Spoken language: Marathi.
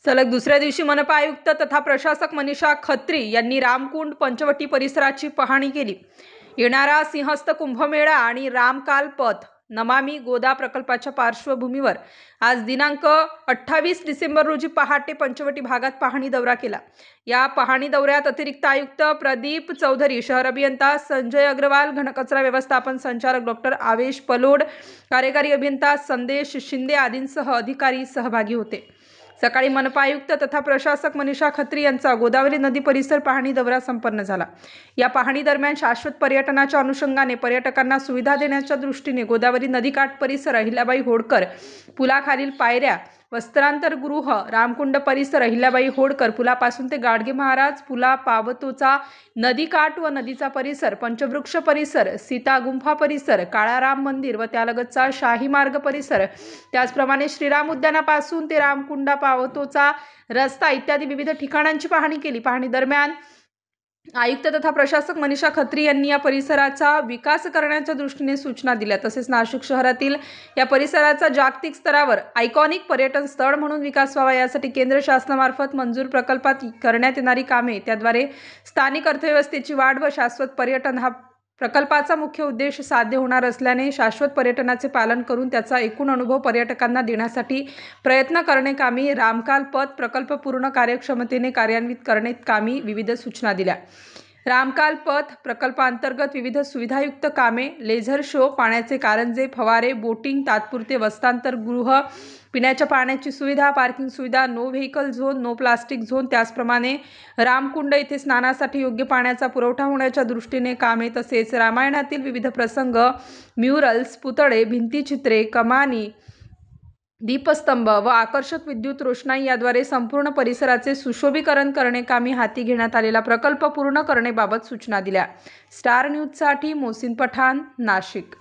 सलग दुसऱ्या दिवशी मनपा आयुक्त तथा प्रशासक मनीषा खत्री यांनी रामकुंड पंचवटी परिसराची पाहणी केली। येणारा सिंहस्थ कुंभमेळा आणि रामकाल पथ नमामि गोदा प्रकल्पाच्या पार्श्वभूमीवर आज दिनांक 28 डिसेंबर रोजी पहाटे पंचवटी भागात पाहणी दौरा केला। या पाहणी दौऱ्यात अतिरिक्त आयुक्त प्रदीप चौधरी, शहर अभियंता संजय अग्रवाल, घनकचरा व्यवस्थापन संचालक डॉक्टर आवेश पलोड, कार्यकारी अभियंता संदेश शिंदे आदींसह अधिकारी सहभागी होते। सकाळी मनपा आयुक्त तथा प्रशासक मनीषा खत्री यांचा गोदावरी नदी परिसर पाहणी दौरा संपन्न झाला। या पाहणी दरम्यान शाश्वत पर्यटनाच्या अनुषंगाने पर्यटकांना सुविधा देण्याच्या दृष्टीने गोदावरी नदीकाठ परिसर, अहिल्याबाई होळकर पुलाखालील पायऱ्या, वस्त्रांतरगृह, रामकुंड परिसर, अहिल्याबाई होळकर पुलापासून ते गाडगे महाराज पुलापावतोचा नदीकाठ व नदीचा परिसर, पंचवृक्ष परिसर, सीता गुंफा परिसर, काळाराम मंदिर व त्यालगतचा शाही मार्ग परिसर, त्याचप्रमाणे श्रीराम उद्यानापासून ते रामकुंडापावतोचा रस्ता इत्यादी विविध ठिकाणांची पाहणी केली। पाहणी दरम्यान आयुक्त तथा प्रशासक मनीषा खत्री यांनी या परिसराचा विकास करण्याच्या दृष्टीने सूचना दिल्या। तसेच नाशिक शहरातील या परिसराचा जागतिक स्तरावर आयकॉनिक पर्यटन स्थळ म्हणून विकास व्हावा यासाठी केंद्र शासनामार्फत मंजूर प्रकल्पात करण्यात येणारी कामे, त्याद्वारे स्थानिक अर्थव्यवस्थेची वाढ व शाश्वत पर्यटन हा प्रकल्पाचा मुख्य उद्देश साध्य होणार असल्याने शाश्वत पर्यटनाचे पालन करून त्याचा एकूण अनुभव पर्यटकांना देण्यासाठी प्रयत्न करणे कामी रामकाल पथ प्रकल्प पूर्ण कार्यक्षमतेने कार्यान्वित करणे कामी विविध सूचना दिल्या। रामकाल पथ प्रकल्पांतर्गत विविध सुविधायुक्त कामे, लेझर शो, पाण्याचे कारंजे, फवारे, बोटिंग, तात्पुरते वस्त्रांतरगृह, पिण्याच्या पाण्याची सुविधा, पार्किंग सुविधा, no vehicle zone, no plastic zone, त्याचप्रमाणे रामकुंड येथे स्नानासाठी योग्य पाण्याचा पुरवठा होण्याच्या दृष्टीने कामे, तसेच रामायणातील विविध प्रसंग, म्युरल्स, पुतळे, भिंतीचित्रे, कमानी, दीपस्तंभ व आकर्षक विद्युत रोषणाई याद्वारे संपूर्ण परिसराचे सुशोभीकरण करणे कामी हाती घेण्यात आलेला प्रकल्प पूर्ण करण्याबाबत सूचना दिल्या। स्टार न्यूजसाठी मोहसिन पठाण, नाशिक।